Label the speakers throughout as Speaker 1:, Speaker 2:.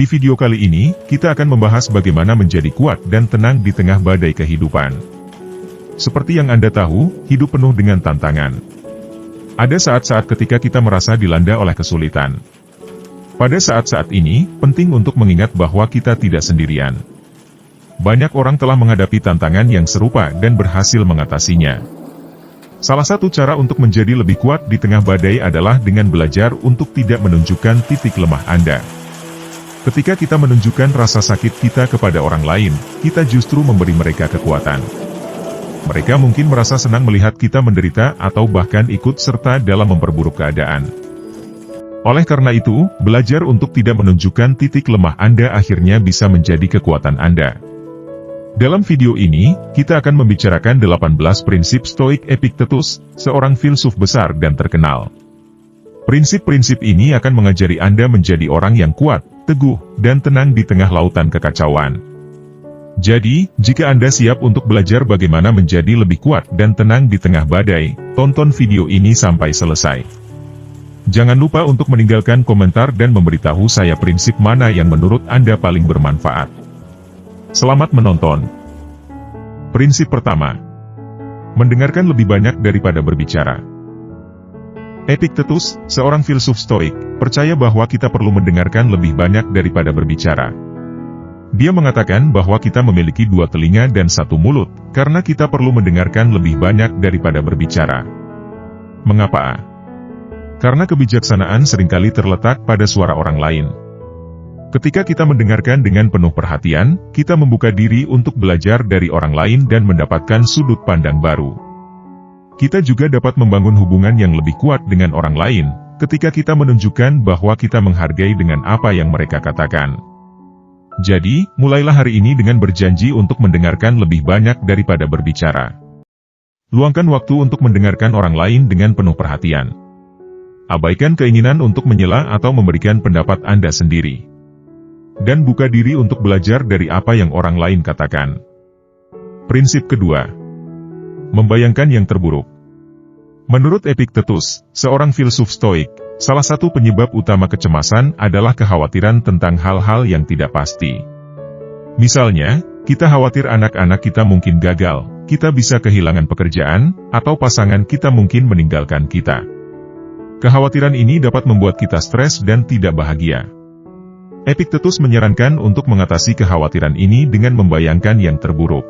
Speaker 1: Di video kali ini, kita akan membahas bagaimana menjadi kuat dan tenang di tengah badai kehidupan. Seperti yang Anda tahu, hidup penuh dengan tantangan. Ada saat-saat ketika kita merasa dilanda oleh kesulitan. Pada saat-saat ini, penting untuk mengingat bahwa kita tidak sendirian. Banyak orang telah menghadapi tantangan yang serupa dan berhasil mengatasinya. Salah satu cara untuk menjadi lebih kuat di tengah badai adalah dengan belajar untuk tidak menunjukkan titik lemah Anda. Ketika kita menunjukkan rasa sakit kita kepada orang lain, kita justru memberi mereka kekuatan. Mereka mungkin merasa senang melihat kita menderita atau bahkan ikut serta dalam memperburuk keadaan. Oleh karena itu, belajar untuk tidak menunjukkan titik lemah Anda akhirnya bisa menjadi kekuatan Anda. Dalam video ini, kita akan membicarakan 18 prinsip Stoik Epictetus, seorang filsuf besar dan terkenal. Prinsip-prinsip ini akan mengajari Anda menjadi orang yang kuat, teguh, dan tenang di tengah lautan kekacauan. Jadi, jika Anda siap untuk belajar bagaimana menjadi lebih kuat dan tenang di tengah badai, tonton video ini sampai selesai. Jangan lupa untuk meninggalkan komentar dan memberitahu saya prinsip mana yang menurut Anda paling bermanfaat. Selamat menonton. Prinsip pertama. Mendengarkan lebih banyak daripada berbicara. Epictetus, seorang filsuf Stoik, percaya bahwa kita perlu mendengarkan lebih banyak daripada berbicara. Dia mengatakan bahwa kita memiliki 2 telinga dan 1 mulut, karena kita perlu mendengarkan lebih banyak daripada berbicara. Mengapa? Karena kebijaksanaan seringkali terletak pada suara orang lain. Ketika kita mendengarkan dengan penuh perhatian, kita membuka diri untuk belajar dari orang lain dan mendapatkan sudut pandang baru. Kita juga dapat membangun hubungan yang lebih kuat dengan orang lain, ketika kita menunjukkan bahwa kita menghargai dengan apa yang mereka katakan. Jadi, mulailah hari ini dengan berjanji untuk mendengarkan lebih banyak daripada berbicara. Luangkan waktu untuk mendengarkan orang lain dengan penuh perhatian. Abaikan keinginan untuk menyela atau memberikan pendapat Anda sendiri. Dan buka diri untuk belajar dari apa yang orang lain katakan. Prinsip kedua. Membayangkan yang terburuk. Menurut Epictetus, seorang filsuf Stoik, salah satu penyebab utama kecemasan adalah kekhawatiran tentang hal-hal yang tidak pasti. Misalnya, kita khawatir anak-anak kita mungkin gagal, kita bisa kehilangan pekerjaan, atau pasangan kita mungkin meninggalkan kita. Kekhawatiran ini dapat membuat kita stres dan tidak bahagia. Epictetus menyarankan untuk mengatasi kekhawatiran ini dengan membayangkan yang terburuk.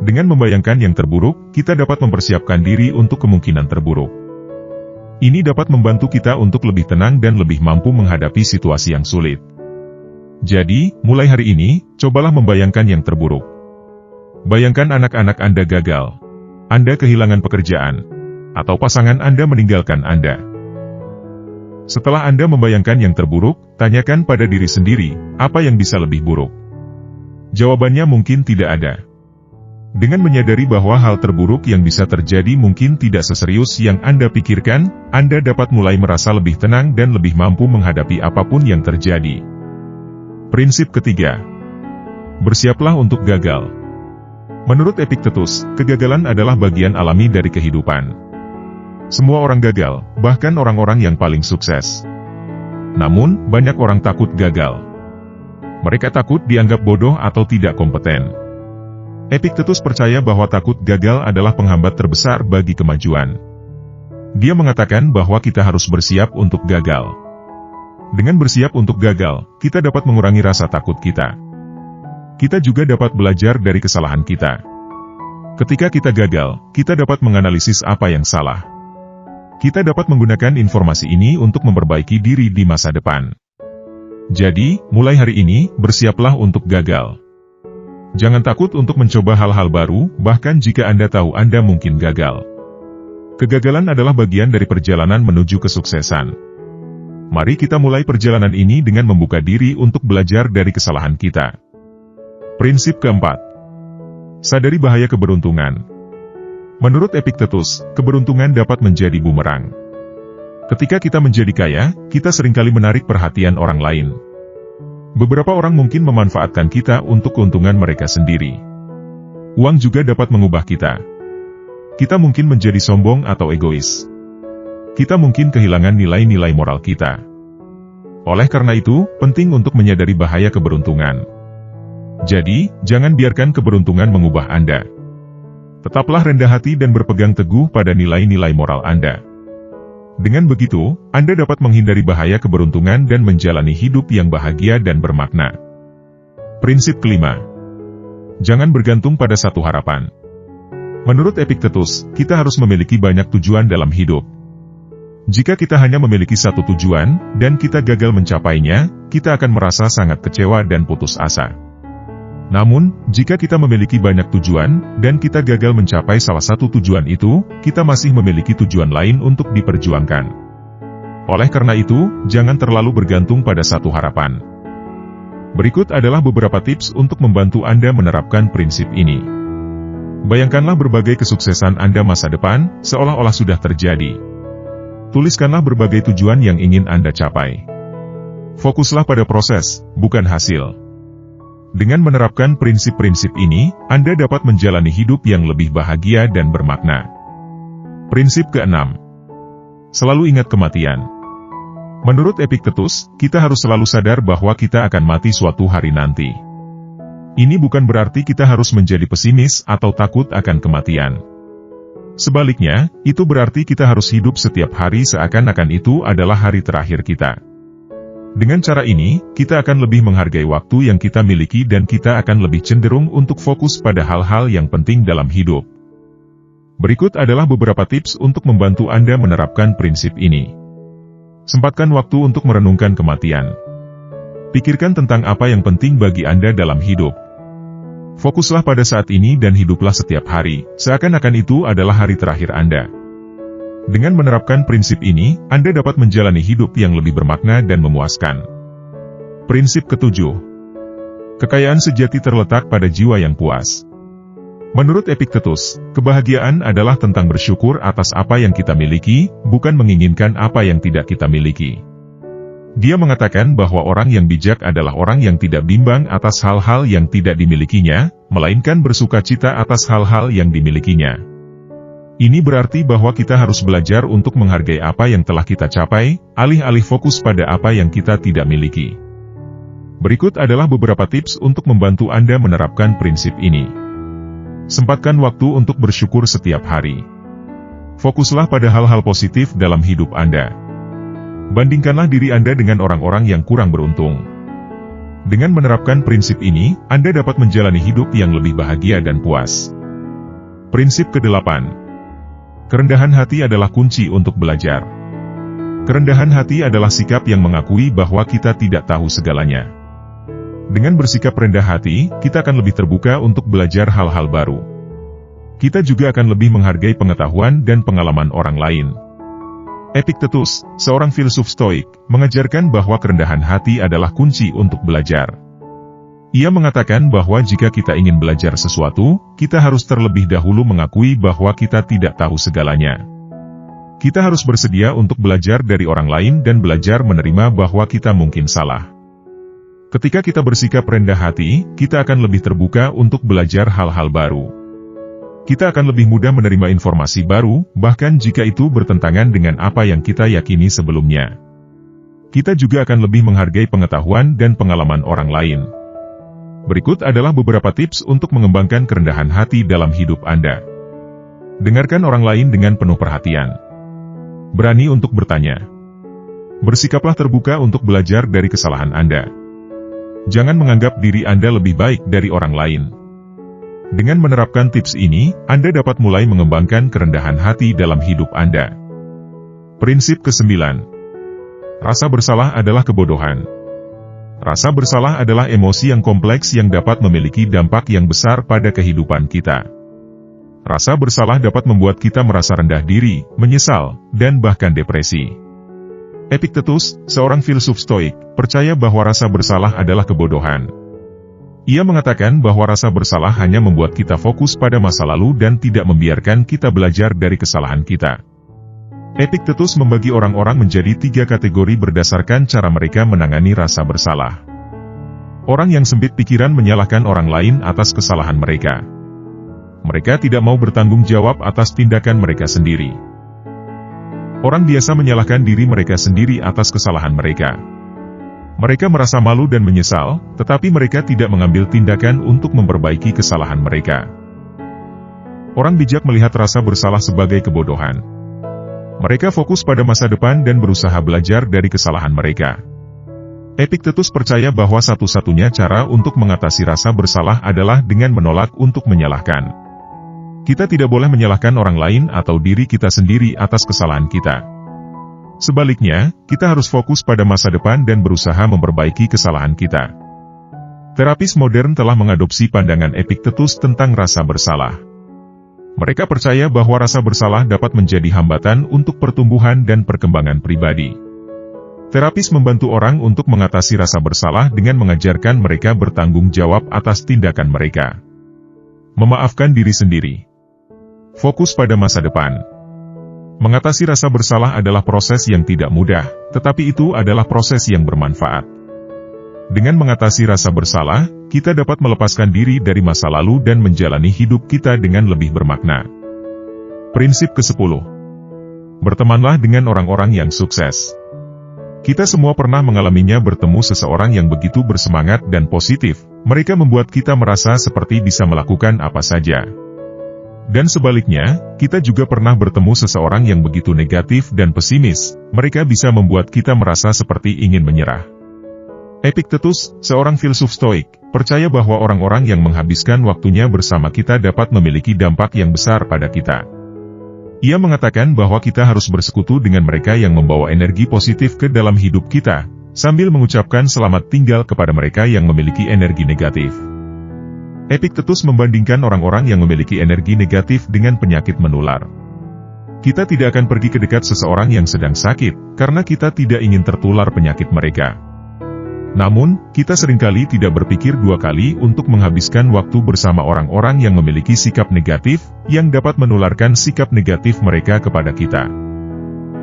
Speaker 1: Dengan membayangkan yang terburuk, kita dapat mempersiapkan diri untuk kemungkinan terburuk. Ini dapat membantu kita untuk lebih tenang dan lebih mampu menghadapi situasi yang sulit. Jadi, mulai hari ini, cobalah membayangkan yang terburuk. Bayangkan anak-anak Anda gagal. Anda kehilangan pekerjaan. Atau pasangan Anda meninggalkan Anda. Setelah Anda membayangkan yang terburuk, tanyakan pada diri sendiri, apa yang bisa lebih buruk? Jawabannya mungkin tidak ada. Dengan menyadari bahwa hal terburuk yang bisa terjadi mungkin tidak seserius yang Anda pikirkan, Anda dapat mulai merasa lebih tenang dan lebih mampu menghadapi apapun yang terjadi. Prinsip ketiga. Bersiaplah untuk gagal. Menurut Epictetus, kegagalan adalah bagian alami dari kehidupan. Semua orang gagal, bahkan orang-orang yang paling sukses. Namun, banyak orang takut gagal. Mereka takut dianggap bodoh atau tidak kompeten. Epictetus percaya bahwa takut gagal adalah penghambat terbesar bagi kemajuan. Dia mengatakan bahwa kita harus bersiap untuk gagal. Dengan bersiap untuk gagal, kita dapat mengurangi rasa takut kita. Kita juga dapat belajar dari kesalahan kita. Ketika kita gagal, kita dapat menganalisis apa yang salah. Kita dapat menggunakan informasi ini untuk memperbaiki diri di masa depan. Jadi, mulai hari ini, bersiaplah untuk gagal. Jangan takut untuk mencoba hal-hal baru, bahkan jika Anda tahu Anda mungkin gagal. Kegagalan adalah bagian dari perjalanan menuju kesuksesan. Mari kita mulai perjalanan ini dengan membuka diri untuk belajar dari kesalahan kita. Prinsip keempat. Sadari bahaya keberuntungan. Menurut Epictetus, keberuntungan dapat menjadi bumerang. Ketika kita menjadi kaya, kita seringkali menarik perhatian orang lain. Beberapa orang mungkin memanfaatkan kita untuk keuntungan mereka sendiri. Uang juga dapat mengubah kita. Kita mungkin menjadi sombong atau egois. Kita mungkin kehilangan nilai-nilai moral kita. Oleh karena itu, penting untuk menyadari bahaya keberuntungan. Jadi, jangan biarkan keberuntungan mengubah Anda. Tetaplah rendah hati dan berpegang teguh pada nilai-nilai moral Anda. Dengan begitu, Anda dapat menghindari bahaya keberuntungan dan menjalani hidup yang bahagia dan bermakna. Prinsip kelima. Jangan bergantung pada satu harapan. Menurut Epictetus, kita harus memiliki banyak tujuan dalam hidup. Jika kita hanya memiliki satu tujuan, dan kita gagal mencapainya, kita akan merasa sangat kecewa dan putus asa. Namun, jika kita memiliki banyak tujuan, dan kita gagal mencapai salah satu tujuan itu, kita masih memiliki tujuan lain untuk diperjuangkan. Oleh karena itu, jangan terlalu bergantung pada satu harapan. Berikut adalah beberapa tips untuk membantu Anda menerapkan prinsip ini. Bayangkanlah berbagai kesuksesan Anda masa depan, seolah-olah sudah terjadi. Tuliskanlah berbagai tujuan yang ingin Anda capai. Fokuslah pada proses, bukan hasil. Dengan menerapkan prinsip-prinsip ini, Anda dapat menjalani hidup yang lebih bahagia dan bermakna. Prinsip keenam. Selalu ingat kematian. Menurut Epictetus, kita harus selalu sadar bahwa kita akan mati suatu hari nanti. Ini bukan berarti kita harus menjadi pesimis atau takut akan kematian. Sebaliknya, itu berarti kita harus hidup setiap hari seakan-akan itu adalah hari terakhir kita. Dengan cara ini, kita akan lebih menghargai waktu yang kita miliki dan kita akan lebih cenderung untuk fokus pada hal-hal yang penting dalam hidup. Berikut adalah beberapa tips untuk membantu Anda menerapkan prinsip ini. Sempatkan waktu untuk merenungkan kematian. Pikirkan tentang apa yang penting bagi Anda dalam hidup. Fokuslah pada saat ini dan hiduplah setiap hari, seakan-akan itu adalah hari terakhir Anda. Dengan menerapkan prinsip ini, Anda dapat menjalani hidup yang lebih bermakna dan memuaskan. Prinsip ketujuh. Kekayaan sejati terletak pada jiwa yang puas. Menurut Epictetus, kebahagiaan adalah tentang bersyukur atas apa yang kita miliki, bukan menginginkan apa yang tidak kita miliki. Dia mengatakan bahwa orang yang bijak adalah orang yang tidak bimbang atas hal-hal yang tidak dimilikinya, melainkan bersukacita atas hal-hal yang dimilikinya. Ini berarti bahwa kita harus belajar untuk menghargai apa yang telah kita capai, alih-alih fokus pada apa yang kita tidak miliki. Berikut adalah beberapa tips untuk membantu Anda menerapkan prinsip ini. Sempatkan waktu untuk bersyukur setiap hari. Fokuslah pada hal-hal positif dalam hidup Anda. Bandingkanlah diri Anda dengan orang-orang yang kurang beruntung. Dengan menerapkan prinsip ini, Anda dapat menjalani hidup yang lebih bahagia dan puas. Prinsip ke-8. Kerendahan hati adalah kunci untuk belajar. Kerendahan hati adalah sikap yang mengakui bahwa kita tidak tahu segalanya. Dengan bersikap rendah hati, kita akan lebih terbuka untuk belajar hal-hal baru. Kita juga akan lebih menghargai pengetahuan dan pengalaman orang lain. Epictetus, seorang filsuf Stoik, mengajarkan bahwa kerendahan hati adalah kunci untuk belajar. Ia mengatakan bahwa jika kita ingin belajar sesuatu, kita harus terlebih dahulu mengakui bahwa kita tidak tahu segalanya. Kita harus bersedia untuk belajar dari orang lain dan belajar menerima bahwa kita mungkin salah. Ketika kita bersikap rendah hati, kita akan lebih terbuka untuk belajar hal-hal baru. Kita akan lebih mudah menerima informasi baru, bahkan jika itu bertentangan dengan apa yang kita yakini sebelumnya. Kita juga akan lebih menghargai pengetahuan dan pengalaman orang lain. Berikut adalah beberapa tips untuk mengembangkan kerendahan hati dalam hidup Anda. Dengarkan orang lain dengan penuh perhatian. Berani untuk bertanya. Bersikaplah terbuka untuk belajar dari kesalahan Anda. Jangan menganggap diri Anda lebih baik dari orang lain. Dengan menerapkan tips ini, Anda dapat mulai mengembangkan kerendahan hati dalam hidup Anda. Prinsip ke-9. Rasa bersalah adalah kebodohan. Rasa bersalah adalah emosi yang kompleks yang dapat memiliki dampak yang besar pada kehidupan kita. Rasa bersalah dapat membuat kita merasa rendah diri, menyesal, dan bahkan depresi. Epictetus, seorang filsuf Stoik, percaya bahwa rasa bersalah adalah kebodohan. Ia mengatakan bahwa rasa bersalah hanya membuat kita fokus pada masa lalu dan tidak membiarkan kita belajar dari kesalahan kita. Epictetus membagi orang-orang menjadi 3 kategori berdasarkan cara mereka menangani rasa bersalah. Orang yang sempit pikiran menyalahkan orang lain atas kesalahan mereka. Mereka tidak mau bertanggung jawab atas tindakan mereka sendiri. Orang biasa menyalahkan diri mereka sendiri atas kesalahan mereka. Mereka merasa malu dan menyesal, tetapi mereka tidak mengambil tindakan untuk memperbaiki kesalahan mereka. Orang bijak melihat rasa bersalah sebagai kebodohan. Mereka fokus pada masa depan dan berusaha belajar dari kesalahan mereka. Epiktetus percaya bahwa satu-satunya cara untuk mengatasi rasa bersalah adalah dengan menolak untuk menyalahkan. Kita tidak boleh menyalahkan orang lain atau diri kita sendiri atas kesalahan kita. Sebaliknya, kita harus fokus pada masa depan dan berusaha memperbaiki kesalahan kita. Terapis modern telah mengadopsi pandangan Epiktetus tentang rasa bersalah. Mereka percaya bahwa rasa bersalah dapat menjadi hambatan untuk pertumbuhan dan perkembangan pribadi. Terapis membantu orang untuk mengatasi rasa bersalah dengan mengajarkan mereka bertanggung jawab atas tindakan mereka. Memaafkan diri sendiri. Fokus pada masa depan. Mengatasi rasa bersalah adalah proses yang tidak mudah, tetapi itu adalah proses yang bermanfaat. Dengan mengatasi rasa bersalah, kita dapat melepaskan diri dari masa lalu dan menjalani hidup kita dengan lebih bermakna. Prinsip ke-10. Bertemanlah dengan orang-orang yang sukses. Kita semua pernah mengalaminya, bertemu seseorang yang begitu bersemangat dan positif. Mereka membuat kita merasa seperti bisa melakukan apa saja. Dan sebaliknya, kita juga pernah bertemu seseorang yang begitu negatif dan pesimis. Mereka bisa membuat kita merasa seperti ingin menyerah. Epiktetus, seorang filsuf Stoik, percaya bahwa orang-orang yang menghabiskan waktunya bersama kita dapat memiliki dampak yang besar pada kita. Ia mengatakan bahwa kita harus bersekutu dengan mereka yang membawa energi positif ke dalam hidup kita, sambil mengucapkan selamat tinggal kepada mereka yang memiliki energi negatif. Epiktetus membandingkan orang-orang yang memiliki energi negatif dengan penyakit menular. Kita tidak akan pergi ke dekat seseorang yang sedang sakit, karena kita tidak ingin tertular penyakit mereka. Namun, kita seringkali tidak berpikir dua kali untuk menghabiskan waktu bersama orang-orang yang memiliki sikap negatif, yang dapat menularkan sikap negatif mereka kepada kita.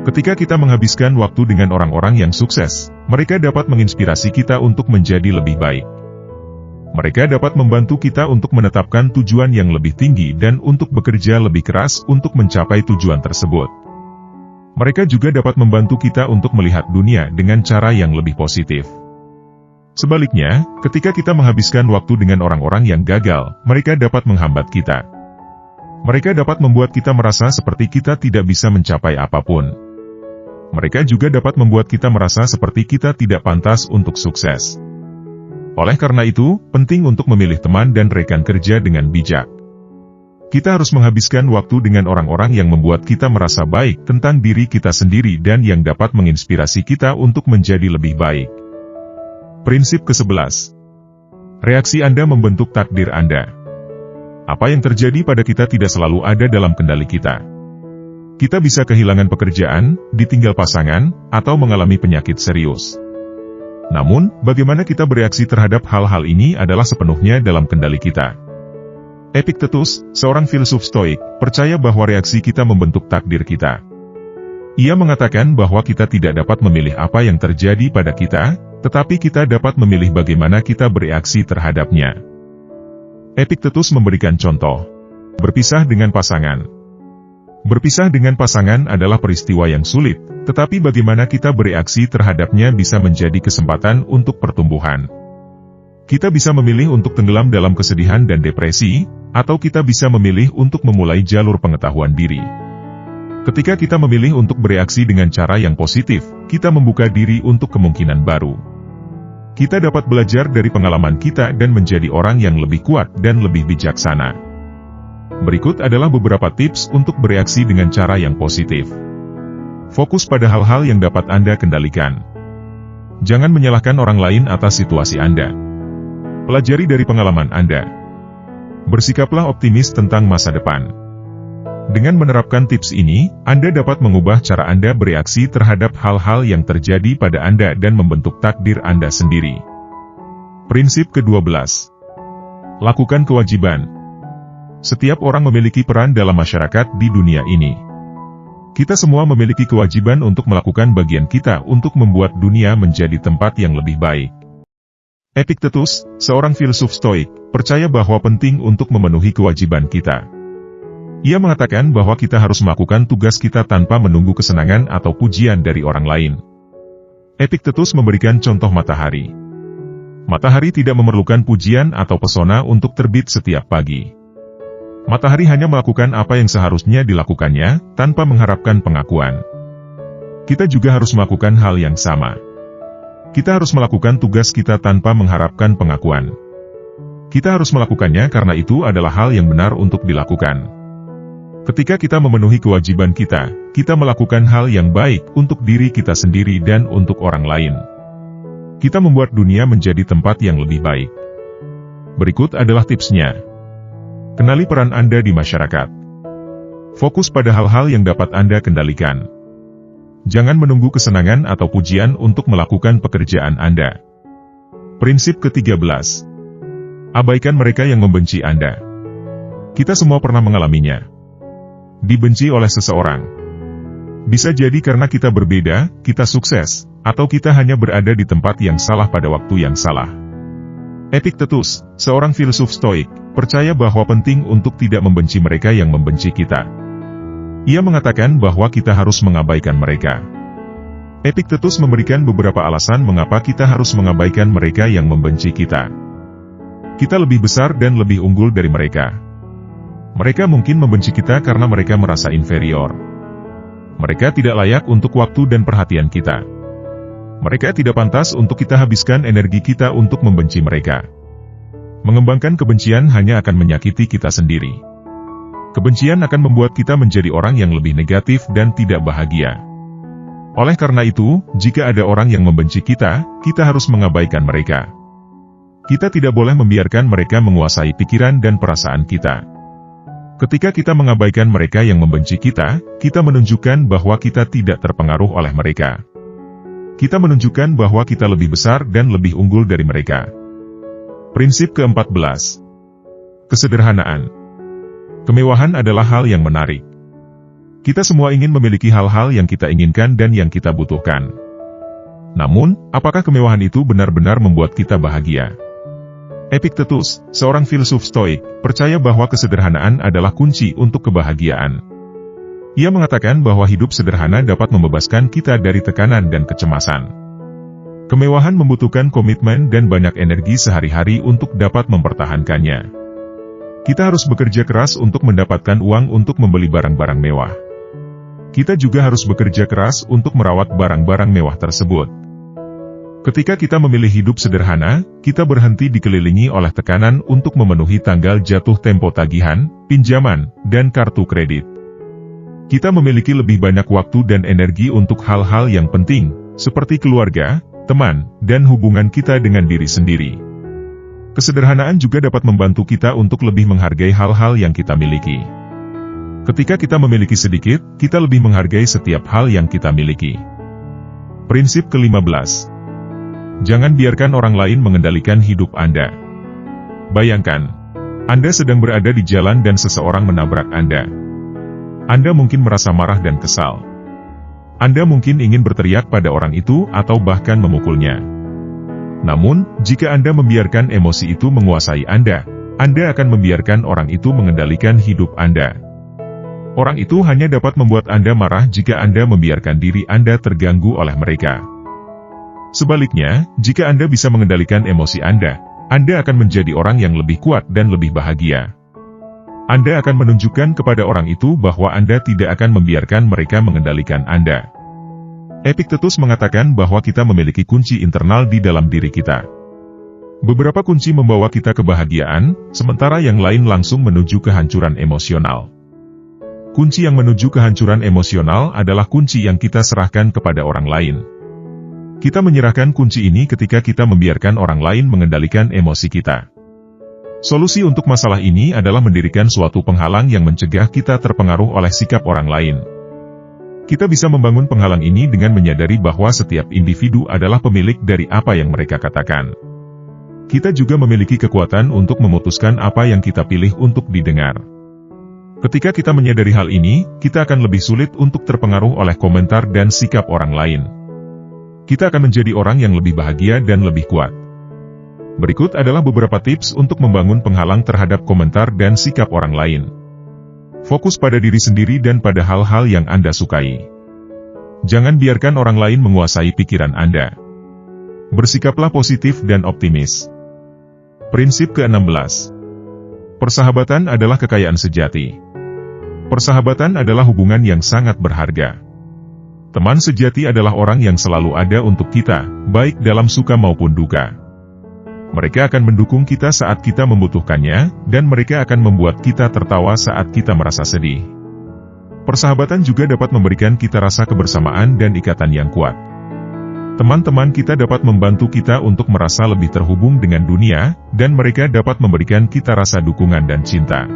Speaker 1: Ketika kita menghabiskan waktu dengan orang-orang yang sukses, mereka dapat menginspirasi kita untuk menjadi lebih baik. Mereka dapat membantu kita untuk menetapkan tujuan yang lebih tinggi dan untuk bekerja lebih keras untuk mencapai tujuan tersebut. Mereka juga dapat membantu kita untuk melihat dunia dengan cara yang lebih positif. Sebaliknya, ketika kita menghabiskan waktu dengan orang-orang yang gagal, mereka dapat menghambat kita. Mereka dapat membuat kita merasa seperti kita tidak bisa mencapai apapun. Mereka juga dapat membuat kita merasa seperti kita tidak pantas untuk sukses. Oleh karena itu, penting untuk memilih teman dan rekan kerja dengan bijak. Kita harus menghabiskan waktu dengan orang-orang yang membuat kita merasa baik tentang diri kita sendiri dan yang dapat menginspirasi kita untuk menjadi lebih baik. Prinsip ke-11. Reaksi Anda membentuk takdir Anda. Apa yang terjadi pada kita tidak selalu ada dalam kendali kita. Kita bisa kehilangan pekerjaan, ditinggal pasangan, atau mengalami penyakit serius. Namun, bagaimana kita bereaksi terhadap hal-hal ini adalah sepenuhnya dalam kendali kita. Epiktetus, seorang filsuf Stoik, percaya bahwa reaksi kita membentuk takdir kita. Ia mengatakan bahwa kita tidak dapat memilih apa yang terjadi pada kita, tetapi kita dapat memilih bagaimana kita bereaksi terhadapnya. Epiktetus memberikan contoh. Berpisah dengan pasangan. Berpisah dengan pasangan adalah peristiwa yang sulit, tetapi bagaimana kita bereaksi terhadapnya bisa menjadi kesempatan untuk pertumbuhan. Kita bisa memilih untuk tenggelam dalam kesedihan dan depresi, atau kita bisa memilih untuk memulai jalur pengetahuan diri. Ketika kita memilih untuk bereaksi dengan cara yang positif, kita membuka diri untuk kemungkinan baru. Kita dapat belajar dari pengalaman kita dan menjadi orang yang lebih kuat dan lebih bijaksana. Berikut adalah beberapa tips untuk bereaksi dengan cara yang positif. Fokus pada hal-hal yang dapat Anda kendalikan. Jangan menyalahkan orang lain atas situasi Anda. Pelajari dari pengalaman Anda. Bersikaplah optimis tentang masa depan. Dengan menerapkan tips ini, Anda dapat mengubah cara Anda bereaksi terhadap hal-hal yang terjadi pada Anda dan membentuk takdir Anda sendiri. Prinsip ke-12. Lakukan kewajiban. Setiap orang memiliki peran dalam masyarakat di dunia ini. Kita semua memiliki kewajiban untuk melakukan bagian kita untuk membuat dunia menjadi tempat yang lebih baik. Epiktetus, seorang filsuf Stoik, percaya bahwa penting untuk memenuhi kewajiban kita. Ia mengatakan bahwa kita harus melakukan tugas kita tanpa menunggu kesenangan atau pujian dari orang lain. Epiktetus memberikan contoh matahari. Matahari tidak memerlukan pujian atau pesona untuk terbit setiap pagi. Matahari hanya melakukan apa yang seharusnya dilakukannya, tanpa mengharapkan pengakuan. Kita juga harus melakukan hal yang sama. Kita harus melakukan tugas kita tanpa mengharapkan pengakuan. Kita harus melakukannya karena itu adalah hal yang benar untuk dilakukan. Ketika kita memenuhi kewajiban kita melakukan hal yang baik untuk diri kita sendiri dan untuk orang lain. Kita membuat dunia menjadi tempat yang lebih baik. Berikut adalah tipsnya. Kenali peran Anda di masyarakat. Fokus pada hal-hal yang dapat Anda kendalikan. Jangan menunggu kesenangan atau pujian untuk melakukan pekerjaan Anda. Prinsip ke-13. Abaikan mereka yang membenci Anda. Kita semua pernah mengalaminya. Dibenci oleh seseorang. Bisa jadi karena kita berbeda, kita sukses, atau kita hanya berada di tempat yang salah pada waktu yang salah. Epiktetus, seorang filsuf Stoik, percaya bahwa penting untuk tidak membenci mereka yang membenci kita. Ia mengatakan bahwa kita harus mengabaikan mereka. Epiktetus memberikan beberapa alasan mengapa kita harus mengabaikan mereka yang membenci kita. Kita lebih besar dan lebih unggul dari mereka. Mereka mungkin membenci kita karena mereka merasa inferior. Mereka tidak layak untuk waktu dan perhatian kita. Mereka tidak pantas untuk kita habiskan energi kita untuk membenci mereka. Mengembangkan kebencian hanya akan menyakiti kita sendiri. Kebencian akan membuat kita menjadi orang yang lebih negatif dan tidak bahagia. Oleh karena itu, jika ada orang yang membenci kita harus mengabaikan mereka. Kita tidak boleh membiarkan mereka menguasai pikiran dan perasaan kita. Ketika kita mengabaikan mereka yang membenci kita menunjukkan bahwa kita tidak terpengaruh oleh mereka. Kita menunjukkan bahwa kita lebih besar dan lebih unggul dari mereka. Prinsip ke-14. Kesederhanaan. Kemewahan adalah hal yang menarik. Kita semua ingin memiliki hal-hal yang kita inginkan dan yang kita butuhkan. Namun, apakah kemewahan itu benar-benar membuat kita bahagia? Epiktetus, seorang filsuf Stoik, percaya bahwa kesederhanaan adalah kunci untuk kebahagiaan. Ia mengatakan bahwa hidup sederhana dapat membebaskan kita dari tekanan dan kecemasan. Kemewahan membutuhkan komitmen dan banyak energi sehari-hari untuk dapat mempertahankannya. Kita harus bekerja keras untuk mendapatkan uang untuk membeli barang-barang mewah. Kita juga harus bekerja keras untuk merawat barang-barang mewah tersebut. Ketika kita memilih hidup sederhana, kita berhenti dikelilingi oleh tekanan untuk memenuhi tanggal jatuh tempo tagihan, pinjaman, dan kartu kredit. Kita memiliki lebih banyak waktu dan energi untuk hal-hal yang penting, seperti keluarga, teman, dan hubungan kita dengan diri sendiri. Kesederhanaan juga dapat membantu kita untuk lebih menghargai hal-hal yang kita miliki. Ketika kita memiliki sedikit, kita lebih menghargai setiap hal yang kita miliki. Prinsip ke-15. Jangan biarkan orang lain mengendalikan hidup Anda. Bayangkan, Anda sedang berada di jalan dan seseorang menabrak Anda. Anda mungkin merasa marah dan kesal. Anda mungkin ingin berteriak pada orang itu atau bahkan memukulnya. Namun, jika Anda membiarkan emosi itu menguasai Anda akan membiarkan orang itu mengendalikan hidup Anda. Orang itu hanya dapat membuat Anda marah jika Anda membiarkan diri Anda terganggu oleh mereka. Sebaliknya, jika Anda bisa mengendalikan emosi Anda akan menjadi orang yang lebih kuat dan lebih bahagia. Anda akan menunjukkan kepada orang itu bahwa Anda tidak akan membiarkan mereka mengendalikan Anda. Epiktetus mengatakan bahwa kita memiliki kunci internal di dalam diri kita. Beberapa kunci membawa kita kebahagiaan, sementara yang lain langsung menuju kehancuran emosional. Kunci yang menuju kehancuran emosional adalah kunci yang kita serahkan kepada orang lain. Kita menyerahkan kunci ini ketika kita membiarkan orang lain mengendalikan emosi kita. Solusi untuk masalah ini adalah mendirikan suatu penghalang yang mencegah kita terpengaruh oleh sikap orang lain. Kita bisa membangun penghalang ini dengan menyadari bahwa setiap individu adalah pemilik dari apa yang mereka katakan. Kita juga memiliki kekuatan untuk memutuskan apa yang kita pilih untuk didengar. Ketika kita menyadari hal ini, kita akan lebih sulit untuk terpengaruh oleh komentar dan sikap orang lain. Kita akan menjadi orang yang lebih bahagia dan lebih kuat. Berikut adalah beberapa tips untuk membangun penghalang terhadap komentar dan sikap orang lain. Fokus pada diri sendiri dan pada hal-hal yang Anda sukai. Jangan biarkan orang lain menguasai pikiran Anda. Bersikaplah positif dan optimis. Prinsip ke-16. Persahabatan adalah kekayaan sejati. Persahabatan adalah hubungan yang sangat berharga. Teman sejati adalah orang yang selalu ada untuk kita, baik dalam suka maupun duka. Mereka akan mendukung kita saat kita membutuhkannya, dan mereka akan membuat kita tertawa saat kita merasa sedih. Persahabatan juga dapat memberikan kita rasa kebersamaan dan ikatan yang kuat. Teman-teman kita dapat membantu kita untuk merasa lebih terhubung dengan dunia, dan mereka dapat memberikan kita rasa dukungan dan cinta.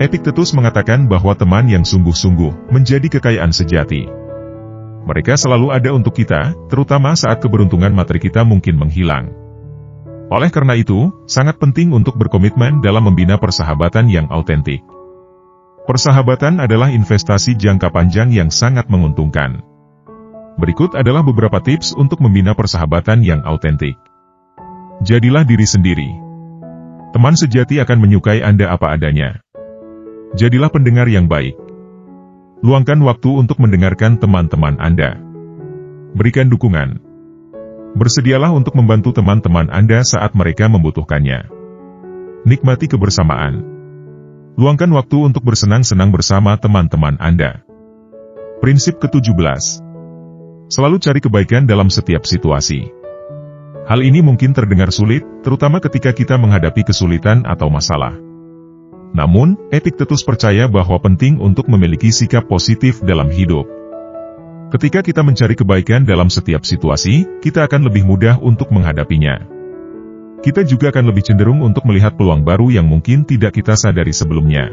Speaker 1: Epictetus mengatakan bahwa teman yang sungguh-sungguh menjadi kekayaan sejati. Mereka selalu ada untuk kita, terutama saat keberuntungan materi kita mungkin menghilang. Oleh karena itu, sangat penting untuk berkomitmen dalam membina persahabatan yang autentik. Persahabatan adalah investasi jangka panjang yang sangat menguntungkan. Berikut adalah beberapa tips untuk membina persahabatan yang autentik. Jadilah diri sendiri. Teman sejati akan menyukai Anda apa adanya. Jadilah pendengar yang baik. Luangkan waktu untuk mendengarkan teman-teman Anda. Berikan dukungan. Bersedialah untuk membantu teman-teman Anda saat mereka membutuhkannya. Nikmati kebersamaan. Luangkan waktu untuk bersenang-senang bersama teman-teman Anda. Prinsip ke-17. Selalu cari kebaikan dalam setiap situasi. Hal ini mungkin terdengar sulit, terutama ketika kita menghadapi kesulitan atau masalah. Namun, Epictetus percaya bahwa penting untuk memiliki sikap positif dalam hidup. Ketika kita mencari kebaikan dalam setiap situasi, kita akan lebih mudah untuk menghadapinya. Kita juga akan lebih cenderung untuk melihat peluang baru yang mungkin tidak kita sadari sebelumnya.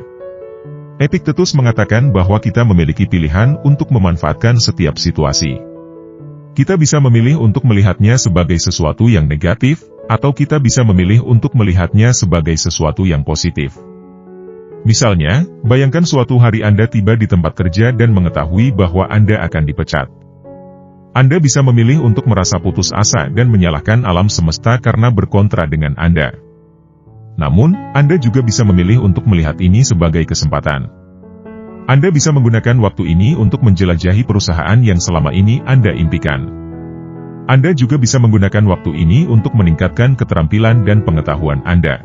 Speaker 1: Epictetus mengatakan bahwa kita memiliki pilihan untuk memanfaatkan setiap situasi. Kita bisa memilih untuk melihatnya sebagai sesuatu yang negatif, atau kita bisa memilih untuk melihatnya sebagai sesuatu yang positif. Misalnya, bayangkan suatu hari Anda tiba di tempat kerja dan mengetahui bahwa Anda akan dipecat. Anda bisa memilih untuk merasa putus asa dan menyalahkan alam semesta karena berkontra dengan Anda. Namun, Anda juga bisa memilih untuk melihat ini sebagai kesempatan. Anda bisa menggunakan waktu ini untuk menjelajahi perusahaan yang selama ini Anda impikan. Anda juga bisa menggunakan waktu ini untuk meningkatkan keterampilan dan pengetahuan Anda.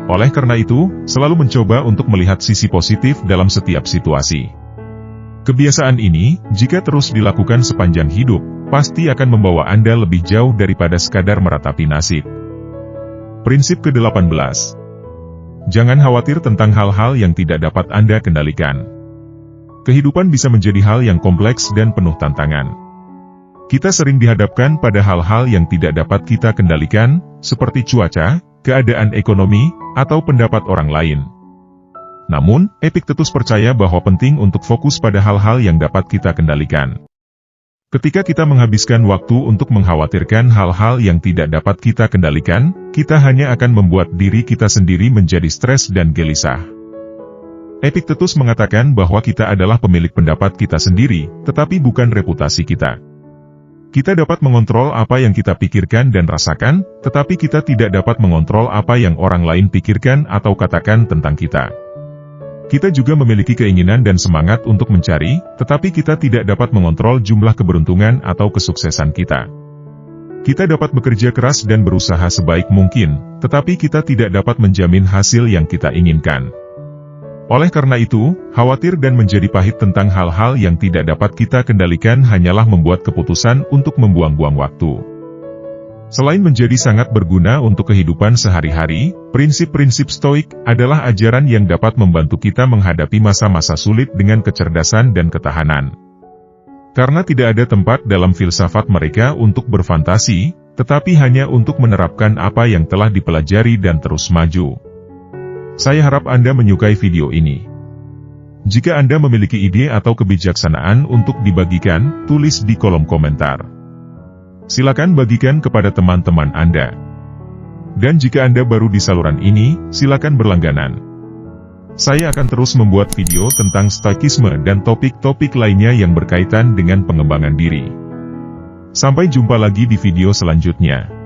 Speaker 1: Oleh karena itu, selalu mencoba untuk melihat sisi positif dalam setiap situasi. Kebiasaan ini, jika terus dilakukan sepanjang hidup, pasti akan membawa Anda lebih jauh daripada sekadar meratapi nasib. Prinsip ke-18. Jangan khawatir tentang hal-hal yang tidak dapat Anda kendalikan. Kehidupan bisa menjadi hal yang kompleks dan penuh tantangan. Kita sering dihadapkan pada hal-hal yang tidak dapat kita kendalikan, seperti cuaca, keadaan ekonomi, atau pendapat orang lain. Namun, Epictetus percaya bahwa penting untuk fokus pada hal-hal yang dapat kita kendalikan. Ketika kita menghabiskan waktu untuk mengkhawatirkan hal-hal yang tidak dapat kita kendalikan, kita hanya akan membuat diri kita sendiri menjadi stres dan gelisah. Epictetus mengatakan bahwa kita adalah pemilik pendapat kita sendiri, tetapi bukan reputasi kita. Kita dapat mengontrol apa yang kita pikirkan dan rasakan, tetapi kita tidak dapat mengontrol apa yang orang lain pikirkan atau katakan tentang kita. Kita juga memiliki keinginan dan semangat untuk mencari, tetapi kita tidak dapat mengontrol jumlah keberuntungan atau kesuksesan kita. Kita dapat bekerja keras dan berusaha sebaik mungkin, tetapi kita tidak dapat menjamin hasil yang kita inginkan. Oleh karena itu, khawatir dan menjadi pahit tentang hal-hal yang tidak dapat kita kendalikan hanyalah membuat keputusan untuk membuang-buang waktu. Selain menjadi sangat berguna untuk kehidupan sehari-hari, prinsip-prinsip stoik adalah ajaran yang dapat membantu kita menghadapi masa-masa sulit dengan kecerdasan dan ketahanan. Karena tidak ada tempat dalam filsafat mereka untuk berfantasi, tetapi hanya untuk menerapkan apa yang telah dipelajari dan terus maju. Saya harap Anda menyukai video ini. Jika Anda memiliki ide atau kebijaksanaan untuk dibagikan, tulis di kolom komentar. Silakan bagikan kepada teman-teman Anda. Dan jika Anda baru di saluran ini, silakan berlangganan. Saya akan terus membuat video tentang stoikisme dan topik-topik lainnya yang berkaitan dengan pengembangan diri. Sampai jumpa lagi di video selanjutnya.